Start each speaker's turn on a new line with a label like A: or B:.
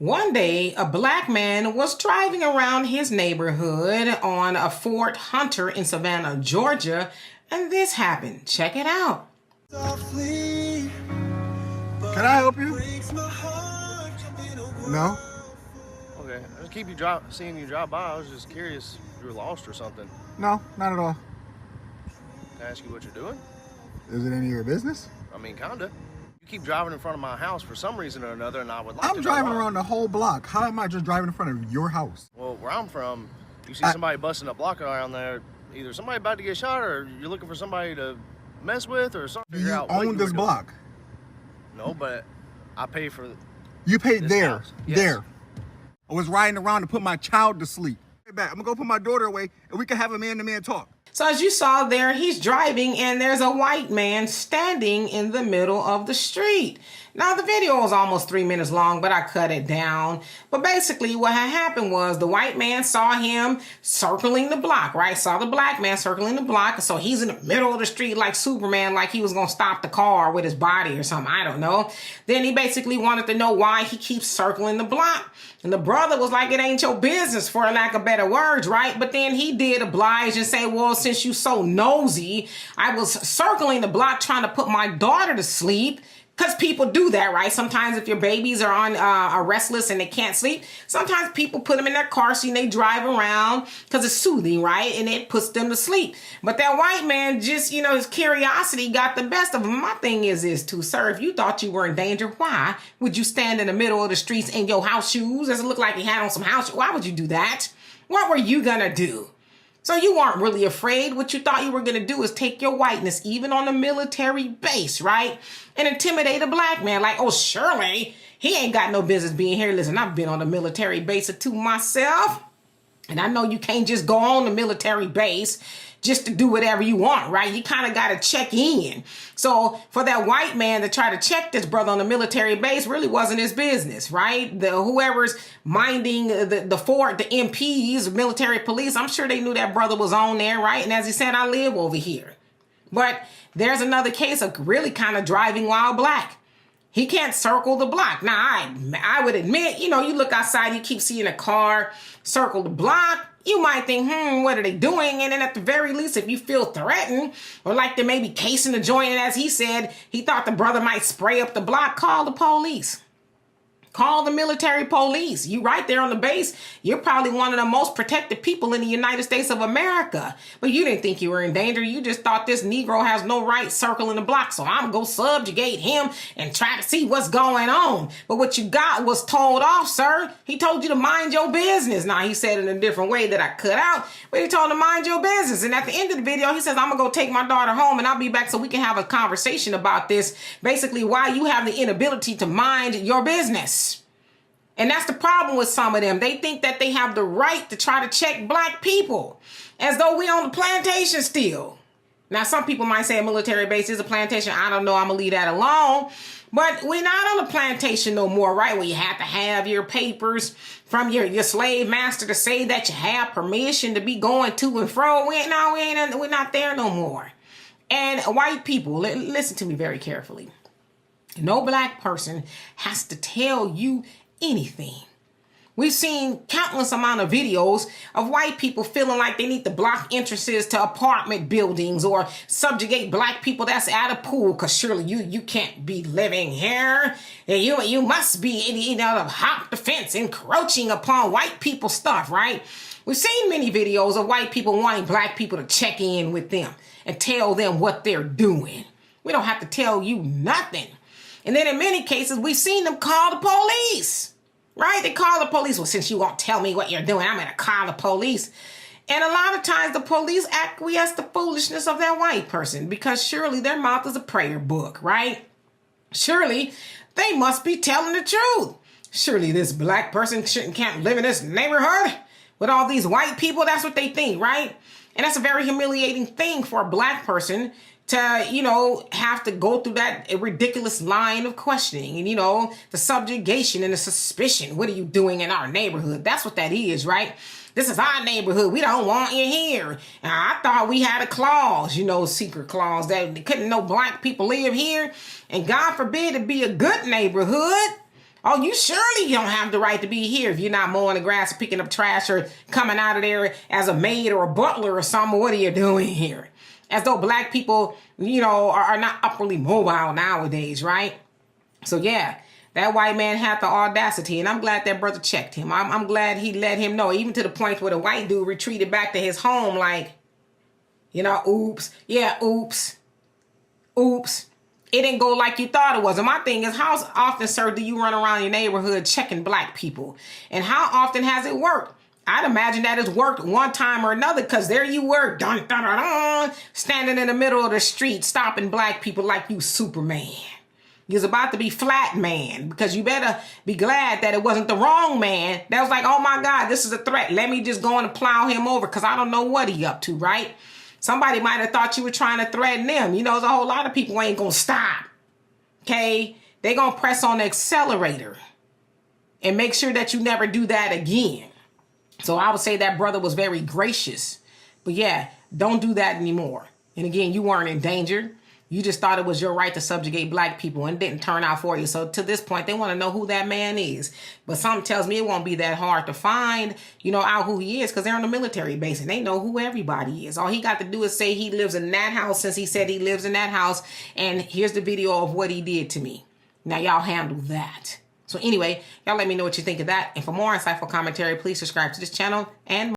A: One day, a black man was driving around his neighborhood on a Ford Hunter in Savannah, Georgia, and this happened. Check it out.
B: Can I help you? No.
C: Okay, I just keep seeing you drive by. I was just curious if you were lost or something.
B: No, not at all.
C: Can I ask you what you're doing?
B: Is it any of your business?
C: I mean, kinda. You keep driving in front of my house for some reason or another, and I would like
B: I'm
C: to
B: driving
C: know why.
B: around the whole block. How am I just driving in front of your house?
C: Well, where I'm from, you see somebody busting a block around there, either somebody about to get shot or you're looking for somebody to mess with or something.
B: Do you own this block?
C: No, but I pay for
B: You paid
C: this
B: there.
C: house. Yes.
B: There. I was riding around to put my child to sleep. Back. I'm gonna go put my daughter away and we can have a man-to-man talk.
A: So as you saw there, he's driving and there's a white man standing in the middle of the street. Now, the video was almost 3 minutes long, but I cut it down. But basically what had happened was the white man saw him circling the block, right? Saw the black man circling the block. So he's in the middle of the street like Superman, like he was going to stop the car with his body or something. I don't know. Then he basically wanted to know why he keeps circling the block. And the brother was like, it ain't your business, for lack of better words, right? But then he did oblige and say, well, since you so nosy, I was circling the block trying to put my daughter to sleep. Because people do that, right? Sometimes if your babies are are restless and they can't sleep, sometimes people put them in their car seat and they drive around because it's soothing, right? And it puts them to sleep. But that white man just, his curiosity got the best of him. My thing is this too, sir. If you thought you were in danger, why would you stand in the middle of the streets in your house shoes? Does it look like you had on some house shoes? Why would you do that? What were you going to do? So you weren't really afraid. What you thought you were going to do is take your whiteness, even on a military base, right? And intimidate a black man. Like, oh, surely he ain't got no business being here. Listen, I've been on a military base or two myself. And I know you can't just go on the military base just to do whatever you want, right? You kind of got to check in. So for that white man to try to check this brother on the military base really wasn't his business, right? Whoever's minding the fort, the MPs, military police, I'm sure they knew that brother was on there, right? And as he said, I live over here. But there's another case of really kind of driving while black. He can't circle the block. Now, I would admit, you look outside, you keep seeing a car circle the block. You might think, what are they doing? And then at the very least, if you feel threatened or like they may be casing the joint, and as he said, he thought the brother might spray up the block, call the police. Call the military police. You right there on the base. You're probably one of the most protected people in the United States of America. But you didn't think you were in danger. You just thought this Negro has no right circling the block. So I'm going to subjugate him and try to see what's going on. But what you got was told off, sir. He told you to mind your business. Now, he said it in a different way that I cut out, but he told him to mind your business. And at the end of the video, he says, I'm going to go take my daughter home and I'll be back so we can have a conversation about this. Basically, why you have the inability to mind your business. And that's the problem with some of them. They think that they have the right to try to check black people as though we on the plantation still. Now, some people might say a military base is a plantation. I don't know. I'm going to leave that alone. But we're not on the plantation no more, right? Where you have to have your papers from your slave master to say that you have permission to be going to and fro. We're not there no more. And white people, listen to me very carefully. No black person has to tell you anything. We've seen countless amount of videos of white people feeling like they need to block entrances to apartment buildings or subjugate black people that's at a pool because surely you can't be living here. You must be hop the fence, encroaching upon white people's stuff, right? We've seen many videos of white people wanting black people to check in with them and tell them what they're doing. We don't have to tell you nothing. And then in many cases, we've seen them call the police. Right? They call the police. Well, since you won't tell me what you're doing, I'm going to call the police. And a lot of times the police acquiesce the foolishness of that white person because surely their mouth is a prayer book, right? Surely they must be telling the truth. Surely this black person can't live in this neighborhood with all these white people. That's what they think, right? And that's a very humiliating thing for a black person to, have to go through that ridiculous line of questioning and, the subjugation and the suspicion. What are you doing in our neighborhood? That's what that is, right? This is our neighborhood. We don't want you here. And I thought we had a clause, secret clause that couldn't no black people live here. And God forbid it be a good neighborhood. Oh, you surely don't have the right to be here if you're not mowing the grass or picking up trash or coming out of there as a maid or a butler or something. What are you doing here? As though black people, are not upwardly mobile nowadays, right? So yeah, that white man had the audacity, and I'm glad that brother checked him. I'm glad he let him know, even to the point where the white dude retreated back to his home like, oops. Yeah, oops. Oops. It didn't go like you thought it was. And my thing is, how often, sir, do you run around your neighborhood checking black people? And how often has it worked? I'd imagine that it's worked one time or another, because there you were, dun, dun, dun, dun, standing in the middle of the street, stopping black people like you Superman. You was about to be flat man, because you better be glad that it wasn't the wrong man that was like, oh my God, this is a threat. Let me just go and plow him over, because I don't know what he up to, right? Somebody might have thought you were trying to threaten them. There's a whole lot of people ain't going to stop. Okay? They going to press on the accelerator and make sure that you never do that again. So I would say that brother was very gracious. But yeah, don't do that anymore. And again, you weren't in danger. You just thought it was your right to subjugate black people, and it didn't turn out for you. So to this point, they want to know who that man is. But something tells me it won't be that hard to find, out who he is, because they're on a military base and they know who everybody is. All he got to do is say he lives in that house, since he said he lives in that house. And here's the video of what he did to me. Now y'all handle that. So anyway, y'all let me know what you think of that. And for more insightful commentary, please subscribe to this channel and